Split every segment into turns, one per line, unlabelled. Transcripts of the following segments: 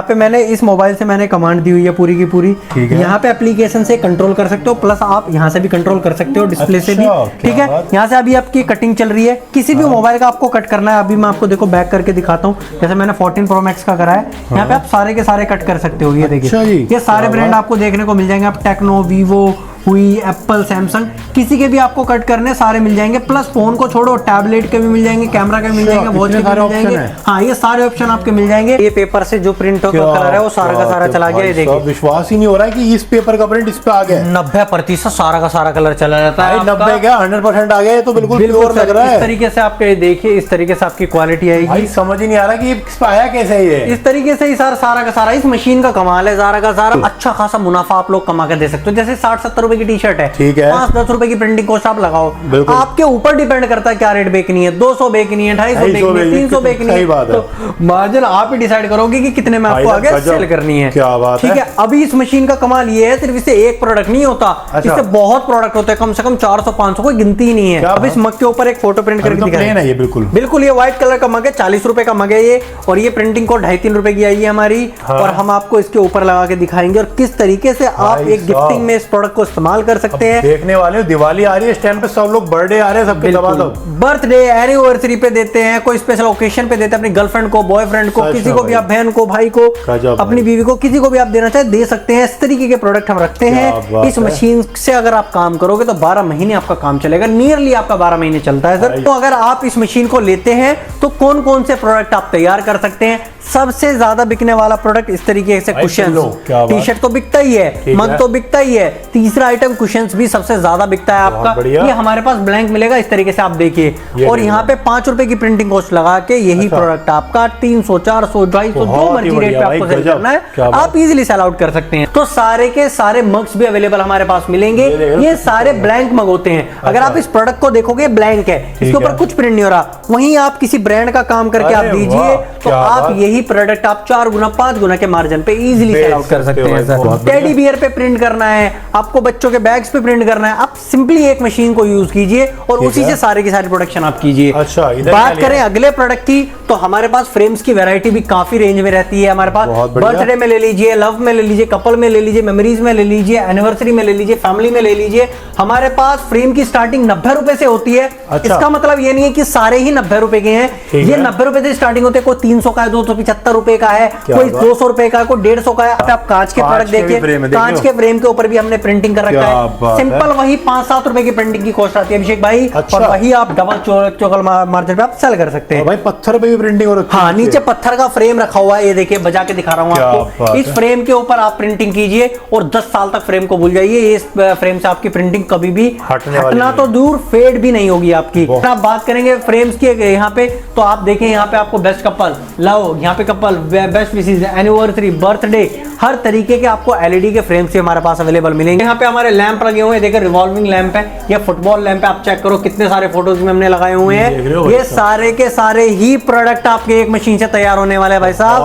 यहाँ पे मैंने इस मोबाइल से मैंने कमांड दी हुई है पूरी की पूरी। यहाँ पे एप्लीकेशन से कंट्रोल कर सकते हो, प्लस आप यहाँ से भी कंट्रोल कर सकते हो डिस्प्ले से भी। ठीक है, यहाँ से अभी आपकी कटिंग चल रही है, किसी भी मोबाइल का आपको कट करना है, अभी मैं आपको देखो बैक करके दिखाता हूँ। जैसे मैंने 14 Pro Max का करा है, यहाँ पे आप सारे के सारे कट कर सकते हो। ये देखिए, ये सारे ब्रांड आपको देखने को मिल जाएंगे। आप टेक्नो, वीवो, हुई, एप्पल, सैमसंग, किसी के भी आपको कट करने सारे मिल जाएंगे। प्लस फोन को छोड़ो, टैबलेट के भी मिल जाएंगे, कैमरा के मिल जाएंगे, वॉच के भी मिल जाएंगे। हाँ, ये सारे ऑप्शन आपके मिल जाएंगे। ये पेपर से जो प्रिंट का कलर है वो सारा का सारा चला गया। ये देखिए,
विश्वास ही नहीं हो रहा है कि इस पेपर का प्रिंट इस पे आ गया।
90% सारा का सारा कलर चला जाता है।
90 क्या 100% आ गया, ये तो बिल्कुल प्योर लग रहा है।
इस तरीके से आपके देखिए, इस तरीके से आपकी क्वालिटी आएगी।
समझ ही नहीं आ रहा कि इस पे आया कैसे है ये।
इस तरीके से ही सारा का सारा इस मशीन का कमाल है। सारा का सारा अच्छा खासा मुनाफा आप लोग कमा के दे सकते हो। जैसे 60-70 रुपए की टी शर्ट है, 5-10 रुपए की प्रिंटिंग कॉस्ट आप लगाओ, आपके ऊपर डिपेंड करता है क्या रेट बेचनी है। 200 बेचनी है, 250 बेचनी है, 300 बेचनी है, तो मार्जिन आप ही डिसाइड करोगे कि कितने में आपको आगे सेल करनी है।
क्या बात है।
ठीक है, अभी इस मशीन का कमाल ये है, सिर्फ इससे एक प्रोडक्ट नहीं होता, इससे बहुत प्रोडक्ट होते हैं, कम से कम 400-500, कोई गिनती ही नहीं है। अब इस मग के ऊपर एक फोटो प्रिंट करके दिखा है।
ये
बिल्कुल ये व्हाइट कलर का मग है, 40 रुपए का मग है ये, और ये प्रिंटिंग को 2.5-3 रुपए की आई है हमारी। और हम आपको इसके ऊपर लगा के दिखाएंगे और किस तरीके से आप एक गिफ्टिंग में इस प्रोडक्ट को इस्तेमाल कर सकते हैं।
देखने वाले दिवाली आ रही है, इस टाइम पे सब लोग बर्थडे आ रहे हैं, सबके
बर्थडे एनिवर्सरी पे देते हैं, कोई स्पेशल ओकेशन पे देते हैं, अपनी गर्लफ्रेंड को, बॉयफ्रेंड को, किसी को भी आप, बहन को, भाई को, अपनी बीवी को, किसी को भी आप देना चाहे दे सकते हैं। इस तरीके के प्रोडक्ट हम रखते हैं। इस मशीन से अगर आप काम करोगे तो 12 महीने आपका काम चलेगा, नियरली आपका 12 महीने चलता है सर। तो अगर आप इस मशीन को लेते हैं तो कौन कौन से प्रोडक्ट आप तैयार कर सकते हैं? सबसे ज्यादा बिकने वाला प्रोडक्ट इस तरीके से कुशन, टी शर्ट तो बिकता ही है, मग तो बिकता ही है, तीसरा आइटम कुशन्स भी सबसे ज्यादा बिकता है आपका। ये हमारे पास ब्लैंक मिलेगा इस तरीके से आप देखिए, और यहाँ पे 5 रुपए की प्रिंटिंग कॉस्ट लगा के यही प्रोडक्ट आपका 300, 400, 250, जो मर्जी रेट पे आपको सेल करना है आप इजीली सेल आउट कर सकते हैं। तो सारे के सारे मग्स भी अवेलेबल हमारे पास मिलेंगे। ये सारे ब्लैंक मग होते हैं। अगर आप इस प्रोडक्ट को देखोगे ब्लैंक है, इसके ऊपर कुछ प्रिंट नहीं हो रहा, वहीं आप किसी ब्रांड का काम करके आप दीजिए तो आप यही प्रोडक्ट आप 4 गुना 5 गुना के मार्जिन पे इजीली सेल आउट कर सकते हैं सर। टेडी बियर पे प्रिंट करना है आपको, बच्चों के बैग्स पे प्रिंट करना है, आप सिंपली एक मशीन को यूज कीजिए और उसी से सारे की सारी प्रोडक्शन आप कीजिए। बात करें अगले प्रोडक्ट की तो हमारे पास फ्रेम्स की वैरायटी भी काफी रेंज में रहती है हमारे पास। बर्थडे में ले लीजिए, लव में ले लीजिए, कपल में ले लीजिए, मेमोरीज में ले लीजिए, एनिवर्सरी में ले लीजिए, फैमिली में ले लीजिए। हमारे पास फ्रेम की स्टार्टिंग 90 रुपए से होती है। इसका मतलब ये नहीं है कि सारे ही 90 रुपए के हैं, ये 90 रुपए से स्टार्टिंग होते हैं। कोई 300 का है, 275 रुपए का है, कोई 200 रुपए का, कोई 150 का है। आप कांच के प्रोडक्ट देखिए, कांच के फ्रेम के ऊपर भी हमने प्रिंटिंग कर रखा है। सिंपल वही 5-7 रुपए की प्रिंटिंग की कॉस्ट आती है अभिषेक भाई, और वही आप डबल चोकल मार्जिन पे आप सेल कर सकते हैं।
भाई पत्थर पे भी प्रिंटिंग हो रखी है।
हाँ, नीचे पत्थर का फ्रेम रखा हुआ है, ये देखिए बजा के दिखा रहा हूँ आपको। इस फ्रेम के ऊपर आप प्रिंटिंग कीजिए और 10 साल तक फ्रेम को भूल जाइए। इस फ्रेम से आपकी प्रिंटिंग कभी भी हटना तो दूर, फेड भी नहीं होगी आपकी। आप बात करेंगे फ्रेम्स की यहाँ पे, तो आप देखें यहाँ पे आपको बेस्ट कपल, लव, यहाँ पे couple, best wishes, anniversary, birthday, हर तरीके के आपको एलईडी के फ्रेम्स हमारे पास अवेलेबल मिलेंगे। यहाँ पे हमारे लैंप लगे हुए हैं, देखिए रिवॉल्विंग लैंप है, ये फुटबॉल लैंप है। आप चेक करो कितने सारे फोटोज में हमने लगाए हुए हैं। ये सारे के सारे ही प्रोडक्ट आपके एक मशीन से तैयार होने वाले हैं भाई साहब।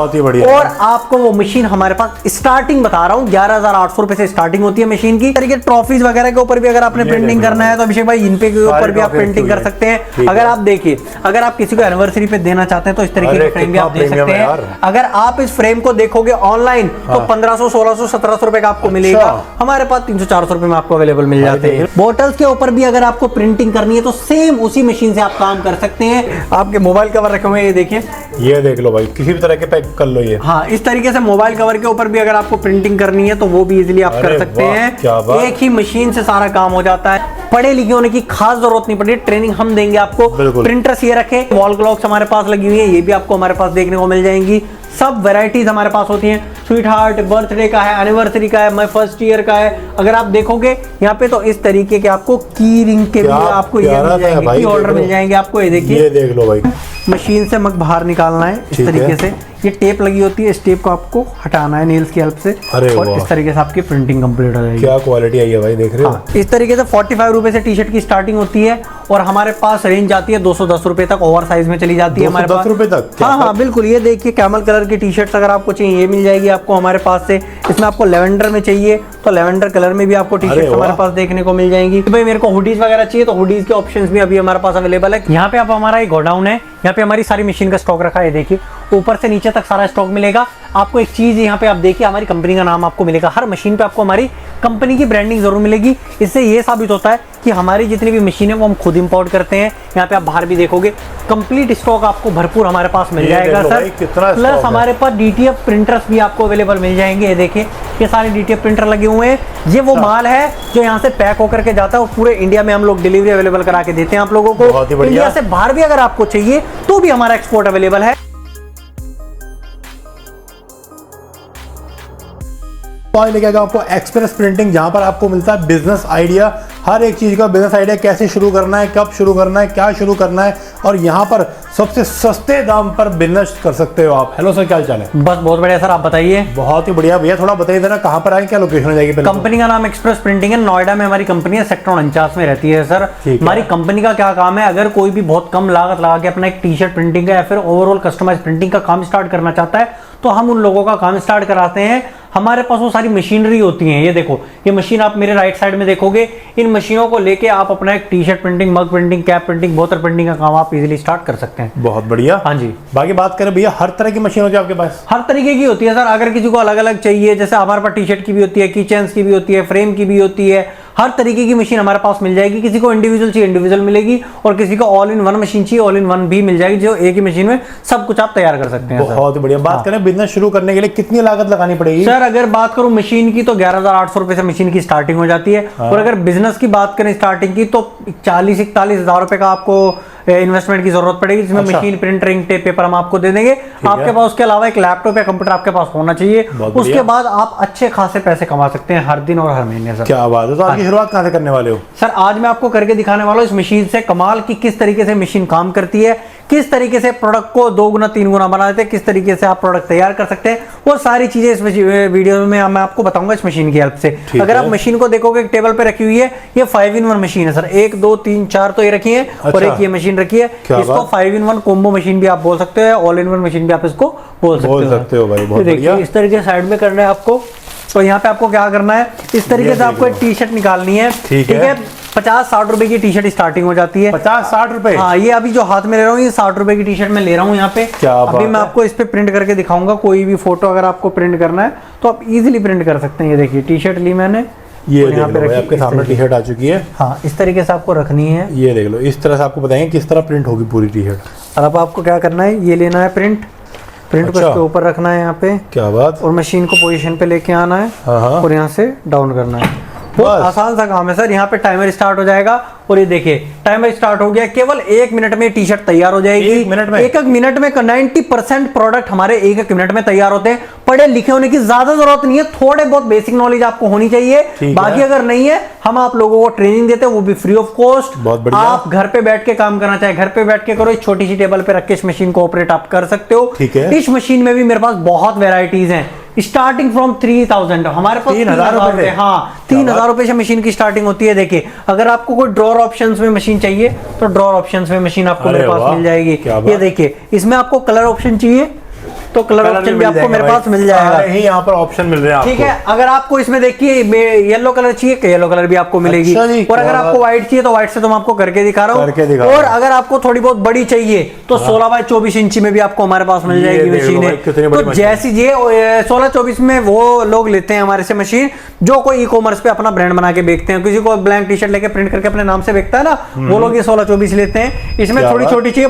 और आपको वो मशीन हमारे पास स्टार्टिंग बता रहा हूँ 11,800 रुपए से स्टार्टिंग होती है मशीन की। तरीके ट्रॉफीज वगैरह के ऊपर भी अगर आपने प्रिंटिंग करना है तो अभिषेक भाई इन पे के ऊपर भी आप प्रिंटिंग कर सकते हैं। अगर आप देखिए, अगर आप किसी को एनिवर्सरी पे देना चाहते हैं तो इस तरीके के फ्रेम भी आप दे सकते हैं। अगर आप इस फ्रेम को देखोगे ऑनलाइन तो 1500, 1600, 1700 रुपए का आपको मिलेगा। हमारे पास 300-400 रुपए में आपको अवेलेबल मिल जाते हैं। बोटल्स के ऊपर भी अगर आपको प्रिंटिंग करनी है तो सेम उसी मशीन से आप काम कर सकते हैं। आपके मोबाइल कवर रखे हुए हैं, ये देखिए,
ये देख लो भाई, किसी भी तरह के पैक कर लो ये।
हाँ, इस तरीके से मोबाइल कवर के ऊपर भी अगर आपको प्रिंटिंग करनी है तो वो भी इजीली आप कर सकते हैं। एक ही मशीन से सारा काम हो जाता है। पढ़े लिखे होने की खास जरूरत नहीं पड़ती, ट्रेनिंग हम देंगे आपको। प्रिंटर्स ये रखे, वॉल क्लॉक्स हमारे पास लगी हुई है, ये भी आपको हमारे पास देखने को मिल जाएंगी। सब वैरायटीज हमारे पास होती हैं। स्वीट हार्ट, बर्थडे का है, एनिवर्सरी का है, माय फर्स्ट ईयर का है। अगर आप देखोगे यहाँ पे तो इस तरीके के आपको की रिंग के भी आपको ये मिल जाएंगे, की ऑर्डर मिल जाएंगे आपको। ये देखिए,
ये देख लो भाई,
मशीन से मग बाहर निकालना है इस तरीके से। ये टेप लगी होती है, इस टेप को आपको हटाना है नेल्स की हेल्प से, और इस तरीके से आपकी प्रिंटिंग कंप्लीट हो जाएगी।
क्या क्वालिटी आई है भाई, देख रहे हो।
इस तरीके से 45 रुपए से टी शर्ट की स्टार्टिंग होती है और हमारे पास रेंज जाती है 210 रुपए तक, ओवर साइज में चली जाती है हमारे पास।
210 रुपए तक?
हाँ, बिल्कुल। ये देखिए कैमल कलर की टी शर्ट अगर आपको चाहिए ये मिल जाएगी आपको हमारे पास से। इसमें आपको लेवेंडर में चाहिए तो लेवेंडर कलर में भी आपको टी शर्ट हमारे पास देखने को मिल जाएंगी। भाई मेरे को हुडीज वगैरह चाहिए तो हुडीज के ऑप्शंस भी अभी हमारे पास अवेलेबल है। यहाँ पे आप हमारा एक गोडाउन है, यहाँ पे हमारी सारी मशीन का स्टॉक रखा है, देखिए। ऊपर से नीचे तक सारा स्टॉक मिलेगा। आपको एक चीज यहाँ पे आप देखिए, हमारी कंपनी का नाम आपको मिलेगा, हर मशीन पे आपको हमारी कंपनी की ब्रांडिंग जरूर मिलेगी। इससे ये साबित होता है कि हमारी जितनी भी मशीन है वो हम खुद इंपोर्ट करते हैं। यहाँ पे आप बाहर भी देखोगे कंप्लीट स्टॉक आपको भरपूर हमारे पास मिल जाएगा सर। प्लस हमारे पास DTF प्रिंटर्स भी आपको अवेलेबल मिल जाएंगे। ये देखिए ये सारे DTF प्रिंटर लगे हुए हैं। ये वो माल है जो यहाँ से पैक होकर के जाता है और पूरे इंडिया में हम लोग डिलीवरी अवेलेबल करा के देते हैं आप लोगों को। इंडिया से बाहर भी अगर आपको चाहिए तो भी हमारा एक्सपोर्ट अवेलेबल है।
लेके आएगा आपको एक्सप्रेस प्रिंटिंग, जहां पर आपको मिलता है बिजनेस आइडिया, हर एक चीज का बिजनेस आइडिया, कैसे शुरू करना है, कब शुरू करना है, क्या शुरू करना है, और यहाँ पर सबसे सस्ते दाम पर बिजनेस कर सकते हो आप। हेलो सर, क्या चाल है?
बस बहुत बढ़िया सर, आप बताइए।
बहुत ही बढ़िया भैया, थोड़ा बताइए जरा कहाँ पर आए, क्या लोकेशन हो जाएगी?
कंपनी का नाम एक्सप्रेस प्रिंटिंग है, नोएडा में हमारी कंपनी है, सेक्टर 49 में रहती है सर। हमारी कंपनी का क्या काम है, अगर कोई भी बहुत कम लागत लगा के अपना एक टी-शर्ट प्रिंटिंग का या फिर ओवरऑल कस्टमाइज प्रिंटिंग का काम स्टार्ट करना चाहता है तो हम उन लोगों का काम स्टार्ट कराते हैं। हमारे पास वो सारी मशीनरी होती हैं। ये देखो, ये मशीन आप मेरे राइट साइड में देखोगे, इन मशीनों को लेके आप अपना एक T-shirt printing, mug printing, cap printing, बोतल प्रिंटिंग का काम आप इजीली स्टार्ट कर सकते हैं।
बहुत बढ़िया।
हाँ जी।
बाकी बात करें भैया, हर तरह की मशीन होती है आपके पास?
हर तरीके की होती है सर। अगर किसी को अलग अलग चाहिए, जैसे हमारे पास टी-शर्ट की भी होती है, कीचेन्स की भी होती है, फ्रेम की भी होती है, हर तरीके की मशीन हमारे पास मिल जाएगी। किसी को इंडिविजुअल चाहिए इंडिविजुअल मिलेगी, और किसी को ऑल इन वन मशीन चाहिए ऑल इन वन भी मिल जाएगी, जो एक ही मशीन में सब कुछ आप तैयार कर सकते हैं।
बहुत बढ़िया। बात करें बिजनेस शुरू करने के लिए कितनी लागत लगानी पड़ेगी?
सर अगर बात करूं मशीन की तो 11,800 रुपए से मशीन की स्टार्टिंग हो जाती है। और अगर बिजनेस की बात करें स्टार्टिंग की तो 40-41 हजार रुपए का आपको इन्वेस्टमेंट की जरूरत पड़ेगी, जिसमें machine, printer, ink, tape, paper हम आपको दे देंगे। आपके पास उसके अलावा एक लैपटॉप या कंप्यूटर आपके पास होना चाहिए। उसके बाद आप अच्छे खासे पैसे कमा सकते हैं हर दिन और हर महीने। सर
क्या बात है। तो आपकी शुरुआत कहां से करने वाले हो?
सर आज मैं आपको करके दिखाने वाला हूं इस मशीन से कमाल की, किस तरीके से मशीन काम करती है, किस तरीके से प्रोडक्ट को 2 गुना 3 गुना बना देते हैं, किस तरीके से आप प्रोडक्ट तैयार कर सकते हैं, वो सारी चीजें इस वीडियो में मैं आपको बताऊंगा इस मशीन की हेल्प से। अगर आप मशीन को देखोगे, एक टेबल पे रखी हुई है, ये 5-in-1 मशीन है सर। 1 2 3 4 तो ये रखी है। और एक ये मशीन रखी है, इसको 5-in-1 कॉम्बो मशीन भी आप बोल सकते हो, ऑल इन वन मशीन भी आप इसको बोल सकते हो
भाई। बहुत बढ़िया।
इस तरीके साइड में करना है आपको। तो यहाँ पे आपको क्या करना है, इस तरीके से आपको एक टी-शर्ट निकालनी है। ठीक है। 50-60 रुपए की टी-शर्ट स्टार्टिंग हो जाती है।
50-60 रुपए?
हाँ, ये अभी जो हाथ में ले रहा हूँ ये 60 रुपए की टी-शर्ट में ले रहा हूँ यहाँ पे। अभी मैं आपको इस पे प्रिंट करके दिखाऊंगा। कोई भी फोटो अगर आपको प्रिंट करना है तो आप इजीली प्रिंट कर सकते हैं। ये देखिए टी-शर्ट ली मैंने,
ये यहाँ पे आपके सामने टी-शर्ट आ चुकी है।
हाँ, इस तरीके से आपको रखनी है।
ये देख लो, इस तरह से आपको बताएंगे किस तरह प्रिंट होगी पूरी टी-शर्ट।
और अब आपको क्या करना है, ये लेना है प्रिंट को इसके ऊपर रखना है यहाँ पे।
क्या बात।
और मशीन को पोजीशन पे लेके आना है और यहाँ से डाउन करना है। बहुत आसान सा काम है सर। यहाँ पे टाइमर स्टार्ट हो जाएगा और ये देखिए टाइमर स्टार्ट हो गया। केवल 1 मिनट में टी शर्ट तैयार हो जाएगी।
1 मिनट में?
1 मिनट में 90% प्रोडक्ट हमारे 1 मिनट में तैयार होते हैं। पढ़े लिखे होने की ज्यादा जरूरत नहीं है, थोड़े बहुत बेसिक नॉलेज आपको होनी चाहिए। बाकी अगर नहीं है, हम आप लोगों को ट्रेनिंग देते हैं, वो भी फ्री ऑफ कॉस्ट। आप घर पे बैठ के काम करना चाहे घर पे बैठ के करो। इस छोटी सी टेबल पे रख के इस मशीन को ऑपरेट आप कर सकते हो। इस मशीन में भी मेरे पास बहुत वेराइटीज हैं, स्टार्टिंग फ्रॉम 3000। हमारे पास
3000 रुपए।
हाँ, 3000 रुपए से मशीन की स्टार्टिंग होती है। देखिए अगर आपको कोई ड्रॉअर ऑप्शंस में मशीन चाहिए तो ड्रॉअर ऑप्शंस में मशीन आपको मेरे पास मिल जाएगी। ये देखिए, इसमें आपको कलर ऑप्शन चाहिए तो कलर ऑप्शन भी आपको मेरे पास मिल जाएगा।
यहाँ पर ऑप्शन मिल रहे हैं आपको।
ठीक है। अगर आपको इसमें देखिए येलो कलर चाहिए तो येलो कलर भी आपको मिलेगी। और अगर आपको व्हाइट चाहिए तो व्हाइट से तो मैं आपको करके दिखा रहा हूँ। और अगर आपको थोड़ी बहुत बड़ी चाहिए तो 16x24 इंची में भी आपको हमारे पास मिल जाएगी मशीन। तो जैसी ये 16x24 में वो लोग लेते हैं हमारे से मशीन जो कोई ई-कॉमर्स पे अपना ब्रांड बना के बेचते हैं। किसी को ब्लैंक टी शर्ट लेके प्रिंट करके अपने नाम से बेचता है ना, वो लोग ये 16x24 लेते हैं। इसमें थोड़ी छोटी चाहिए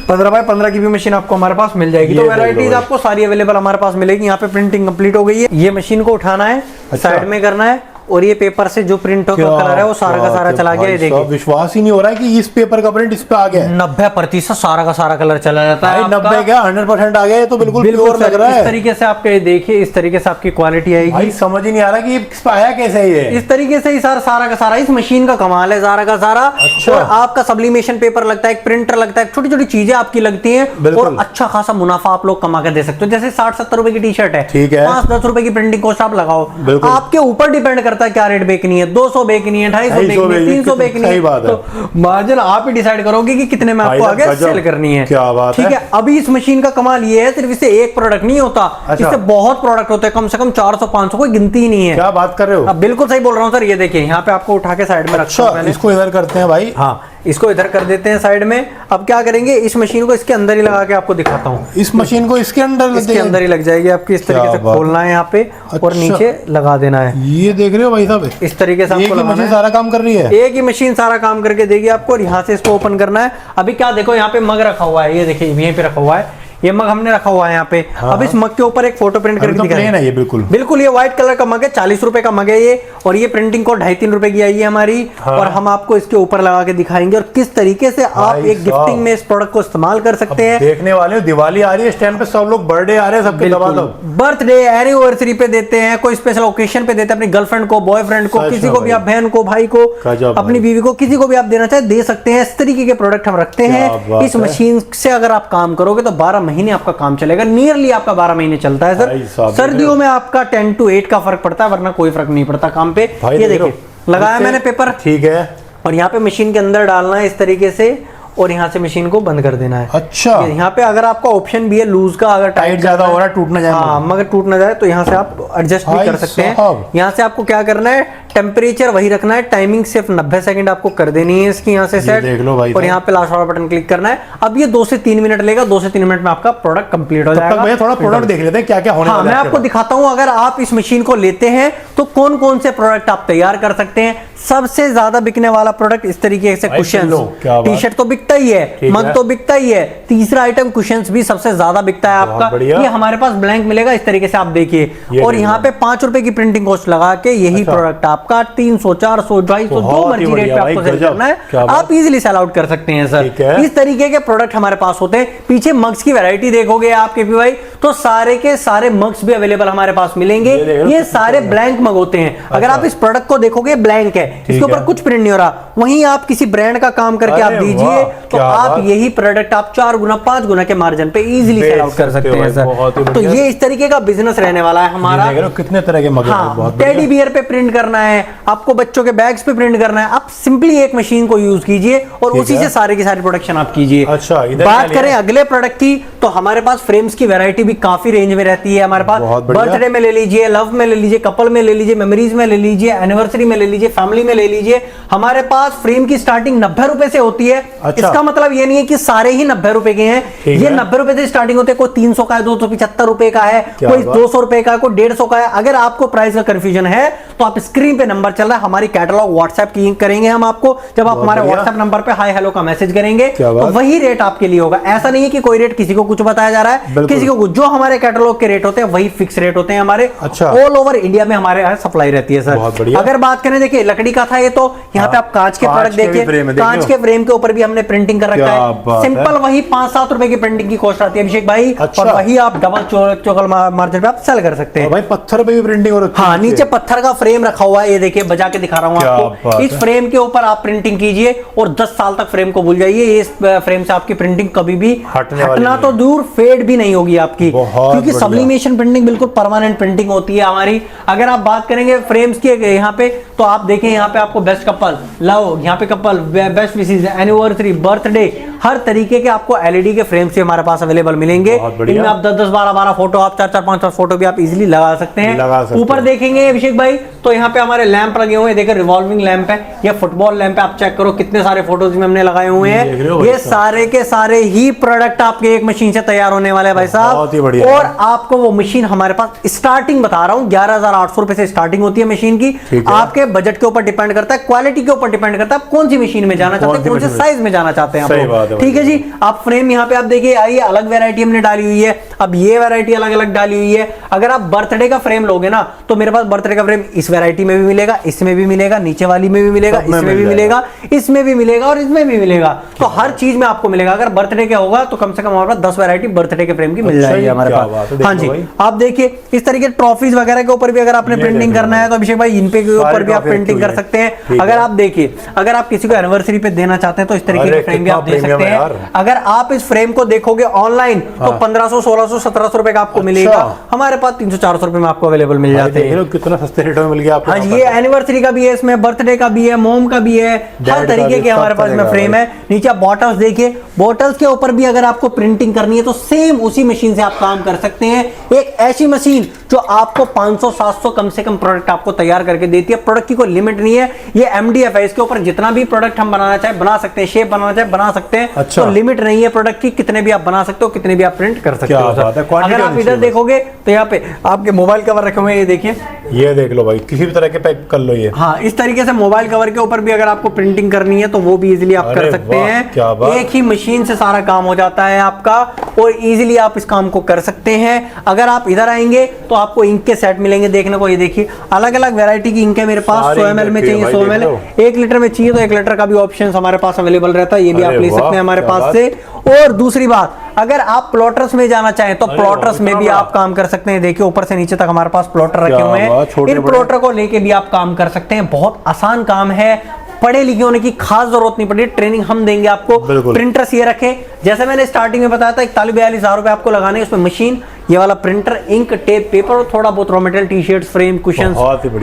15x15 की भी मशीन आपको हमारे पास मिल जाएगी। तो वैरायटीज आपको सारी अवेलेबल हमारे पास मिलेगी। यहाँ पे प्रिंटिंग कंप्लीट हो गई है। ये मशीन को उठाना है, साइड में करना है और ये पेपर से जो प्रिंट का कलर है वो सारा का सारा चला गया। ये देखिए,
विश्वास ही नहीं हो रहा है कि इस पेपर का प्रिंट इस पे आ गया।
90% सारा का सारा कलर चला जाता है।
90 क्या 100% आ गया। ये तो बिल्कुल प्योर लग रहा है।
इस तरीके से आपके देखिए, इस तरीके से आपकी क्वालिटी आएगी।
भाई समझ ही नहीं आ रहा कि ये किस पे आया कैसे है। ये
इस तरीके से ही सारा का सारा इस मशीन का कमाल है, सारा का सारा। और आपका सब्लिमेशन पेपर लगता है, एक प्रिंटर लगता है, छोटी छोटी चीजें आपकी लगती हैं और अच्छा खासा मुनाफा आप लोग कमा के दे सकते हो। जैसे 60-70 रुपए की टी शर्ट है, 5-10 रुपए की प्रिंटिंग कॉस्ट आप लगाओ, आपके ऊपर डिपेंड करता है क्या रेट बेचनी है। 200 बेचनी है, 250 बेचनी है, 300 बेचनी है। तो मार्जिन आप ही डिसाइड करोगे कि कितने में आपको आगे सेल करनी है।
क्या बात है।
ठीक है। अभी इस मशीन का कमाल ये है, सिर्फ इससे एक प्रोडक्ट नहीं होता, इससे बहुत प्रोडक्ट होते हैं, कम से कम 400-500, कोई गिनती ही नहीं है।
क्या बात कर रहे हो।
बिल्कुल सही बोल रहा हूँ सर। ये देखिए यहाँ पे आपको उठा के साइड में रखा है।
इसको इधर करते हैं भाई।
हाँ, इसको इधर कर देते हैं साइड में। अब क्या करेंगे, इस मशीन को इसके अंदर ही लगा के आपको दिखाता हूँ।
इस मशीन को इसके अंदर
ही लग जाएगी आपकी। इस तरीके से खोलना है यहाँ पे और नीचे लगा देना है।
ये देख रहे हो भाई साहब,
इस तरीके से आपको लगाना है।
सारा काम कर रही है,
एक ही मशीन सारा काम करके देगी आपको। और यहाँ से इसको ओपन करना है। अभी क्या देखो, यहाँ पे मग रखा हुआ है, ये देखिए यहीं पे रखा हुआ है, ये मग हमने रखा हुआ है यहाँ पे। अब इस मग के ऊपर एक फोटो प्रिंट करके दिखा है।
ये बिल्कुल
ये व्हाइट कलर का मग है, 40 रुपए का मग है ये। और ये प्रिंटिंग को 2.5-3 रुपए की आई है हमारी। और हम आपको इसके ऊपर लगा के दिखाएंगे और किस तरीके से आप एक गिफ्टिंग में इस प्रोडक्ट को इस्तेमाल कर सकते हैं।
देखने वाले, दिवाली आ रही है, इस टाइम पे सब लोग बर्थडे आ रहे हैं, सबके दबा दो,
बर्थडे एनिवर्सरी पे देते हैं, कोई स्पेशल ओकेशन पे देते हैं, अपनी गर्लफ्रेंड को, बॉयफ्रेंड को, किसी को भी आप, बहन को, भाई को, अपनी बीवी को, किसी को भी आप देना चाहे दे सकते हैं। इस तरीके के प्रोडक्ट हम रखते हैं। इस मशीन से अगर आप काम करोगे तो 12 महीने आपका काम चलेगा। नियरली आपका 12 महीने चलता है सर। सर्दियों में आपका 10 to 8 का फर्क पड़ता है, वरना कोई फर्क नहीं पड़ता काम पे। ये देखिए लगाया मैंने पेपर,
ठीक है।
और यहाँ पे मशीन के अंदर डालना है इस तरीके से, और यहाँ से मशीन को बंद कर देना है।
अच्छा,
यहाँ पे अगर आपका ऑप्शन भी है लूज का, अगर
टाइट ज्यादा हो रहा है, टूट ना जाए।
हाँ, मगर टूट ना जाए तो यहाँ से आप एडजस्ट भी कर सकते हैं। यहाँ से आपको क्या करना है, टेम्परेचर वही रखना है, टाइमिंग सिर्फ 90 सेकंड आपको कर देनी है इसकी यहाँ से सेट।
देख लो भाई,
और यहाँ पे लास्ट वाला बटन क्लिक करना है। अब ये 2 से 3 मिनट लेगा, 2 से 3 मिनट में आपका प्रोडक्ट कंप्लीट हो जाएगा।
भैया थोड़ा प्रोडक्ट देख लेते हैं क्या क्या होने वाला है।
मैं आपको दिखाता हूँ, अगर आप इस मशीन को लेते हैं तो कौन कौन से प्रोडक्ट आप तैयार कर सकते हैं। सबसे ज्यादा बिकने वाला प्रोडक्ट इस तरीके से कुशन, टी शर्ट तो बिकता ही है, मग तो बिकता ही है, तीसरा आइटम कुशंस भी सबसे ज्यादा बिकता है आपका। ये हमारे पास ब्लैंक मिलेगा इस तरीके से आप देखिए। और यहाँ पे 5 रुपए की प्रिंटिंग कॉस्ट लगा के यही प्रोडक्ट आपका 300, 400, 250, जो मर्जी रेट पे आपको सेल करना है, आप इजीली सेल आउट कर सकते हैं सर। इस तरीके के प्रोडक्ट हमारे पास होते हैं। पीछे मग्स की वैरायटी देखोगे आपके भी भाई, तो सारे के सारे मग्स भी अवेलेबल हमारे पास मिलेंगे। ये सारे ब्लैंक मग होते हैं। अगर आप इस प्रोडक्ट को देखोगे, ब्लैंक है, इसके ऊपर कुछ प्रिंट नहीं हो रहा। वहीं आप किसी ब्रांड का काम करके आप दीजिए तो आप यही प्रोडक्ट आप 4 गुना 5 गुना के मार्जिन पे इजीली सेल आउट कर सकते हैं सर। तो ये इस तरीके का बिजनेस रहने वाला है हमारा।
कितने तरह के मग,
टेडी बियर पे प्रिंट करना है आपको, बच्चों के बैग्स पे प्रिंट करना है, आप सिंपली एक मशीन को यूज कीजिए और उसी से सारे की सारी प्रोडक्शन आप कीजिए।
अच्छा,
बात करें अगले प्रोडक्ट की, तो हमारे पास फ्रेम्स की वैरायटी भी काफी रेंज में रहती है हमारे पास। बर्थडे में ले लीजिए, लव में ले लीजिए, कपल में ले लीजिए, मेमोरीज में ले लीजिए, एनिवर्सरी में ले लीजिए, फैमिली में ले लीजिए। हमारे पास फ्रेम की स्टार्टिंग 90 रुपए से होती है।
अच्छा।
इसका मतलब ये नहीं है कि सारे ही 90 रुपए के हैं, ये 90 रुपए से स्टार्टिंग होते हैं। कोई 300 का है, 275 रुपए का है, कोई 200 रुपए का है, कोई 150 का है। अगर आपको प्राइस का कंफ्यूजन है तो आप स्क्रीन पे नंबर चल रहा है, हमारी कैटलॉग व्हाट्सएप की करेंगे हम आपको। जब आप हमारे व्हाट्सएप नंबर पे हाय हेलो का मैसेज करेंगे तो वही रेट आपके लिए होगा। ऐसा नहीं है कि कोई रेट किसी को कुछ बताया जा रहा है, किसी को कुछ। जो हमारे कैटलॉग के रेट होते हैं वही फिक्स रेट होते हैं हमारे। ऑल ओवर इंडिया में हमारे यहाँ सप्लाई रहती है सर। अगर बात करें, देखिए लकड़ी का था ये, तो यहाँ पे आप कांच के प्रोडक्ट देखिए, कांच के फ्रेम के ऊपर भी हमने प्रिंटिंग कर रखा है। सिंपल वही 5-7 रुपए की प्रिंटिंग की कॉस्ट आती है अभिषेक भाई। और वही आप डबल चोकल मार्जिन पे आप सेल कर सकते हैं।
भाई पत्थर पे भी प्रिंटिंग हो रखी है।
हाँ, नीचे पत्थर का फ्रेम रखा हुआ है, ये देखिए बजा के दिखा रहा हूँ आपको। इस फ्रेम के ऊपर आप प्रिंटिंग कीजिए और 10 साल तक फ्रेम को भूल जाइए। इस फ्रेम से आपकी प्रिंटिंग कभी भी हटना तो दूर, फेड भी नहीं होगी आपकी, क्योंकि सब्लिमेशन प्रिंटिंग बिल्कुल परमानेंट प्रिंटिंग होती है हमारी। अगर आप बात करेंगे फ्रेम्स की यहाँ पे, तो आप देखें यहाँ पे आपको बेस्ट कपल, लव, यहाँ पे couple, best wishes, anniversary, birthday, हर तरीके के आपको एलईडी के फ्रेम से हमारे पास अवेलेबल मिलेंगे। इनमें आप 10-10, 12-12 फोटो, आप 4-4, 5-5 फोटो भी आप इजीली लगा सकते हैं। ऊपर देखेंगे अभिषेक भाई, तो यहाँ पे हमारे लैंप लगे हुए हैं। देखिए रिवॉल्विंग लैंप है, ये फुटबॉल लैंप है। आप चेक करो कितने सारे फोटोज में हमने लगाए हुए हैं। ये सारे के सारे ही प्रोडक्ट आपके एक मशीन से तैयार होने वाले हैं भाई साहब। और आपको वो मशीन हमारे पास स्टार्टिंग बता रहा हूँ 11,800 रुपए से स्टार्टिंग होती है मशीन की। आपके बजट के ऊपर डिपेंड करता है, क्वालिटी के ऊपर डिपेंड करता है, आप कौन सी मशीन में जाना चाहते हैं, कौन से साइज में जाना चाहते हैं। ठीक है जी। आप फ्रेम यहाँ पे आप देखिए, आइए अलग वैरायटी हमने डाली हुई है। अब ये वैरायटी अलग अलग डाली हुई है। अगर आप बर्थडे का फ्रेम लोगे ना, तो मेरे पास बर्थडे का फ्रेम इस वैरायटी में भी मिलेगा, इसमें भी मिलेगा, नीचे वाली में भी मिलेगा, इसमें भी मिलेगा, इसमें भी मिलेगा और इसमें भी मिलेगा। तो हर चीज में आपको मिलेगा। अगर बर्थडे का होगा तो कम से कम हमारे पास 10 वैरायटी बर्थडे के फ्रेम की मिल जाएगी हमारे पास। हाँ जी। आप देखिए इस तरीके ट्रॉफीज वगैरह के ऊपर भी अगर आपने प्रिंटिंग करना है तो अभिषेक भाई इन पे के ऊपर भी आप प्रिंटिंग कर सकते हैं। अगर आप देखिए, अगर आप किसी को एनिवर्सरी पे देना चाहते हैं तो इस तरीके के फ्रेम भी आप दे सकते हैं। अगर आप इस फ्रेम को देखोगे ऑनलाइन तो 1500, 1600, 1700 रुपए का आपको मिलेगा। हमारे पास 300-400 रुपए में आपको अवेलेबल मिल जाते हैं।
कितना सस्ते रेट में मिल गया आपको।
हाँ जी, ये एनिवर्सरी का भी है, इसमें बर्थडे का भी है, मोम का भी है, हर तरीके के हमारे पास में फ्रेम है। नीचे आप बॉटम्स देखिए, बॉटल्स के ऊपर भी अगर आपको प्रिंटिंग करनी है तो सेम उसी मशीन से आप काम कर सकते हैं। एक ऐसी मशीन जो आपको 500-700 कम से कम प्रोडक्ट आपको तैयार करके देती है। प्रोडक्ट की कोई लिमिट नहीं है, ये MDF है, इसके ऊपर जितना भी प्रोडक्ट हम बनाना चाहे बना सकते हैं, शेप बनाना चाहे बना सकते हैं।
अच्छा।
तो लिमिट नहीं है प्रोडक्ट की, कितने भी आप बना सकते हो, कितने भी आप प्रिंट कर सकते हो। अगर आप इधर देखोगे तो यहाँ पे आपके मोबाइल कवर रखे हुए हैं, ये देखिए,
ये देख लो भाई, किसी भी तरह के पैक कर लो ये।
हाँ, इस तरीके से मोबाइल कवर के ऊपर भी अगर आपको प्रिंटिंग करनी है तो वो भी इजीली आप कर सकते हैं। एक ही मशीन से सारा काम हो जाता है आपका और इजीली आप इस काम को कर सकते हैं। अगर आप इधर आएंगे तो आपको इंक के सेट मिलेंगे देखने को, ये देखिए अलग अलग वैरायटी की इंक है मेरे पास। 100 ml में चाहिए 100 ml, 1 लीटर में चाहिए तो 1 लीटर का भी ऑप्शन हमारे पास अवेलेबल रहता है, ये भी आप ले सकते हैं हमारे पास से। और दूसरी बात, अगर आप प्लॉटर्स में जाना चाहें तो प्लॉटर्स में भी आप काम कर सकते हैं। देखिए ऊपर से नीचे तक हमारे पास प्लॉटर रखे हुए हैं, इन प्लॉटर को लेके भी आप काम कर सकते हैं। बहुत आसान काम है, पढ़े लिखे होने की खास जरूरत नहीं पड़ती, ट्रेनिंग हम देंगे आपको। प्रिंटर्स ये रखें, जैसे मैंने स्टार्टिंग में बताया था 41-42 हज़ार रुपए आपको लगाने, उसमें मशीन, ये वाला प्रिंटर, इंक, टेप, पेपर और थोड़ा बहुत raw material, T shirt, frame, cushion,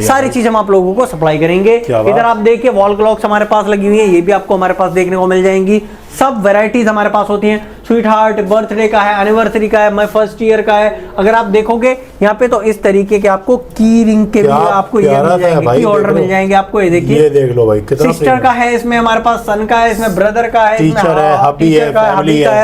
सारी चीज हम आप लोगों को सप्लाई करेंगे। इधर आप देखिए वॉल क्लॉक्स हमारे पास लगी हुई है, ये भी आपको हमारे पास देखने को मिल जाएंगी। सब वैरायटीज हमारे पास होती हैं, स्वीट हार्ट, बर्थडे का है, एनिवर्सरी का है, माय फर्स्ट ईयर का है। अगर आप देखोगे यहाँ पे तो इस तरीके के आपको की रिंग के भी आपको ये मिल जाएंगे, की होल्डर मिल जाएंगे आपको। ये देखिए,
ये देख लो भाई, कितना
सिस्टर का है इसमें, हमारे पास सन का है इसमें, ब्रदर का है,
टीचर है, हबी है,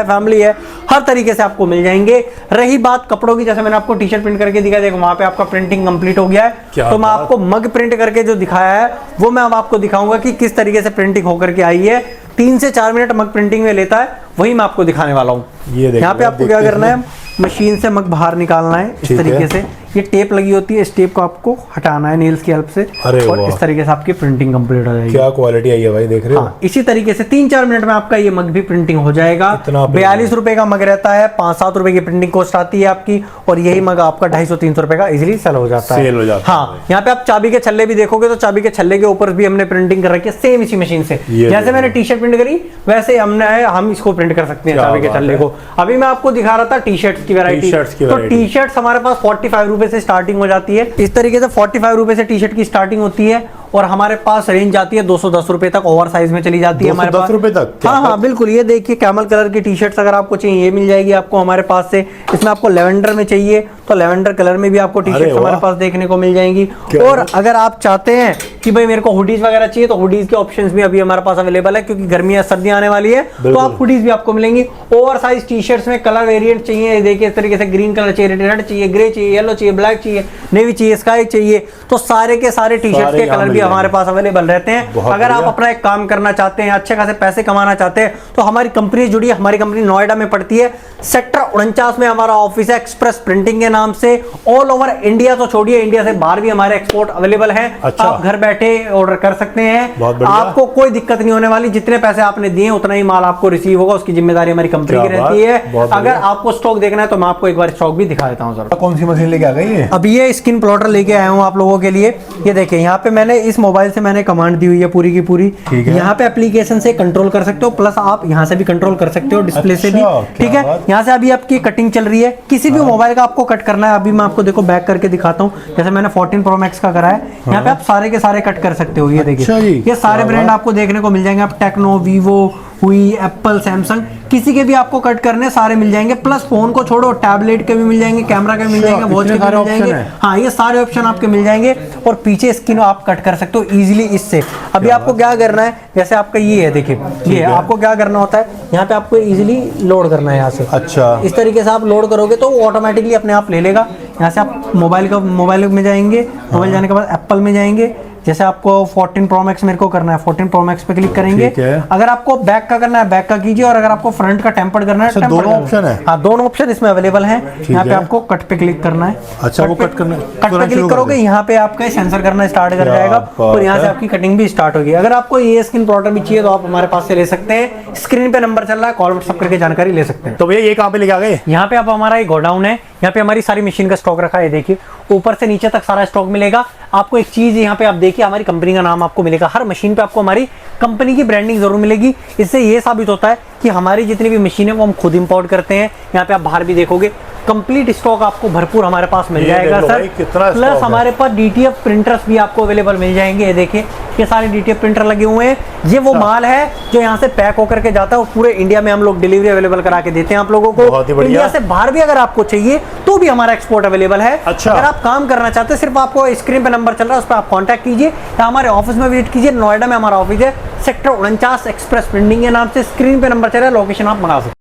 फैमिली है, हर तरीके से आपको मिल जाएंगे। रही बात कपड़ों की, जैसे मैंने आपको टी शर्ट प्रिंट करके दिखाया, देखो वहां पे आपका प्रिंटिंग कंप्लीट हो गया है। तो मैं आपको मग प्रिंट करके जो दिखाया है वो मैं अब आपको दिखाऊंगा कि किस तरीके से प्रिंटिंग होकर के आई है। 3 से 4 मिनट मग प्रिंटिंग में लेता है, वही मैं आपको दिखाने वाला हूँ। यहाँ पे आपको क्या करना है, मशीन से मग बाहर निकालना है इस तरीके से। ये टेप लगी होती है, इस टेप को आपको हटाना है नेल्स की हेल्प से, और इस तरीके से आपकी प्रिंटिंग कंप्लीट हो जाएगी।
क्या क्वालिटी आई है भाई, देख रहे हो।
हाँ, इसी तरीके से 3-4 मिनट में आपका ये मग भी प्रिंटिंग हो जाएगा। 42 रुपए का मग रहता है, 5-7 रुपए की प्रिंटिंग कॉस्ट आती है आपकी, और यही मग आपका 250-300 रुपए का इजिली सेल हो जाता है। हाँ, यहाँ पे आप चाबी के छल्ले भी देखोगे तो चाबी के छल्ले के ऊपर भी हमने प्रिंटिंग कर रखी है, सेम इसी मशीन से। जैसे मैंने टी शर्ट प्रिंट करी वैसे हम इसको प्रिंट कर सकते हैं चाबी के छल्ले को। अभी मैं आपको दिखा रहा था टी शर्ट की वैरायटी, तो टी शर्ट हमारे पास 45 रुपए से स्टार्टिंग हो जाती है। इस तरीके से 45 रुपए से टी शर्ट की स्टार्टिंग होती है, और हमारे पास रेंज आती है 210 रुपए तक, ओवर साइज में चली जाती है हमारे पास।
210 रुपए तक?
हाँ, बिल्कुल। ये देखिए कैमल कलर की टी शर्ट्स अगर आपको चाहिए ये मिल जाएगी आपको हमारे पास से। इसमें आपको लेवेंडर में चाहिए तो लेवेंडर कलर में भी आपको टी शर्ट हमारे पास देखने को मिल जाएंगी। और अगर आप चाहते हैं कि भाई मेरे को हुडीज वगैरह चाहिए तो हुडीज के ऑप्शंस भी अभी हमारे पास अवेलेबल है, क्योंकि गर्मियां सर्दियां आने वाली है, तो आप हुडीज भी आपको मिलेंगी। ओवर साइज टी शर्ट्स में कलर वेरिएंट चाहिए, देखिए इस तरीके से ग्रीन कलर चाहिए, रेड चाहिए, ग्रे चाहिए, येलो चाहिए, ब्लैक चाहिए, नेवी चाहिए, स्काई चाहिए, तो सारे के सारे टी शर्ट के कलर भी हमारे पास अवेलेबल रहते हैं। अगर आप अपना एक काम करना चाहते हैं, अच्छे खासे पैसे कमाना चाहते हैं, तो हमारी कंपनी जुड़ी है। हमारी कंपनी नोएडा में पड़ती है, सेक्टर 49 में हमारा ऑफिस है, एक्सप्रेस प्रिंटिंग के नाम से। ऑल ओवर इंडिया तो छोड़िए, इंडिया से बाहर भी हमारे एक्सपोर्ट अवेलेबल है। आप घर बैठे ऑर्डर कर सकते हैं, आपको कोई दिक्कत नहीं होने वाली। जितने पैसे आपने दिए उतना ही माल आपको रिसीव होगा, उसकी जिम्मेदारी हमारी कंपनी की रहती है। अगर आपको स्टॉक देखना है तो मैं आपको एक बार स्टॉक भी दिखा देता हूँ सर।
कौन सी मशीन लेके आ गई है?
अभी ये स्किन प्लॉटर लेके आया हूँ आप लोगों के लिए। ये देखिए यहाँ पे मैंने इस मोबाइल से मैंने कमांड दी हुई है पूरी की पूरी। यहाँ पे एप्लीकेशन से कंट्रोल कर सकते हो, प्लस आप यहाँ से भी कंट्रोल कर सकते हो, डिस्प्ले से भी। ठीक है, यहाँ से अभी आपकी कटिंग चल रही है, किसी भी मोबाइल का आपको कट करना है। अभी मैं आपको देखो बैक करके दिखाता हूँ, जैसे मैंने 14 Pro Max का करा है, यहाँ पे आप सारे के सारे कट कर सकते हो। ये देखिए, ये सारे ब्रांड आपको देखने को मिल जाएंगे। आप टेक्नो, वीवो, हुई, एप्पल, सैमसंग, किसी के भी आपको कट करने सारे मिल जाएंगे। प्लस फोन को छोड़ो, टैबलेट के भी मिल जाएंगे, कैमरा के मिल जाएंगे, वॉच के भी मिल जाएंगे। हाँ, ये सारे ऑप्शन आपके मिल जाएंगे, और पीछे स्क्रीन आप कट कर सकते हो इजीली इससे। अभी आपको क्या करना है, जैसे आपका ये है, देखिए ये आपको क्या करना होता है, यहाँ पे आपको इजीली लोड करना है यहाँ से।
अच्छा,
इस तरीके से आप लोड करोगे तो ऑटोमेटिकली अपने आप ले लेगा। यहाँ से आप मोबाइल में जाएंगे, मोबाइल जाने के बाद एप्पल में जाएंगे। जैसे आपको 14 Pro Max मेरे को करना है, 14 Pro Max पे क्लिक करेंगे। अगर आपको बैक का करना है बैक का कीजिए, और अगर आपको फ्रंट का टेम्पर्ड करना है
दोनों ऑप्शन है।
हाँ, दोनों ऑप्शन इसमें अवेलेबल हैं। यहाँ पे आपको कट पे क्लिक करना है।
अच्छा, वो कट करना,
कट पे क्लिक करोगे, यहाँ पे आपका सेंसर करना स्टार्ट कर जाएगा, और यहाँ से आपकी कटिंग भी स्टार्ट होगी। अगर आपको ये स्किन प्लॉटर भी चाहिए तो आप हमारे पास से ले सकते हैं। स्क्रीन पे नंबर चल रहा है, कॉल व्हाट्सएप करके जानकारी ले सकते हैं।
तो भैया ये कहाँ पे लेके आ गए?
यहाँ पे आप हमारा एक गोडाउन है, यहाँ पे हमारी सारी मशीन का स्टॉक रखा है। देखिए ऊपर से नीचे तक सारा स्टॉक मिलेगा आपको। एक चीज यहाँ पे आप देखिए, हमारी कंपनी का नाम आपको मिलेगा। हर मशीन पे आपको हमारी कंपनी की ब्रांडिंग जरूर मिलेगी। इससे ये साबित होता है कि हमारी जितनी भी मशीन है वो हम खुद इंपोर्ट करते हैं। यहाँ पे आप बाहर भी देखोगे कंप्लीट स्टॉक आपको भरपूर हमारे पास मिल जाएगा सर। प्लस हमारे पास DTF प्रिंटर्स भी आपको अवेलेबल मिल जाएंगे। ये देखिए ये सारे डीटीएफ प्रिंटर लगे हुए हैं। ये वो माल है जो यहाँ से पैक होकर के जाता है और पूरे इंडिया में हम लोग डिलीवरी अवेलेबल करा के देते हैं आप लोगों को। इंडिया से बाहर भी अगर आपको चाहिए तो भी हमारा एक्सपोर्ट अवेलेबल है।
अच्छा।
अगर आप काम करना चाहते हैं, सिर्फ आपको स्क्रीन पे नंबर चल रहा है, उस पर आप कॉन्टैक्ट कीजिए या हमारे ऑफिस में विजिट कीजिए। नोएडा में हमारा ऑफिस है, सेक्टर 49 एक्सप्रेस प्रिंटिंग के नाम से स्क्रीन पे नंबर चल रहा है, लोकेशन आप मंगा सकते हैं।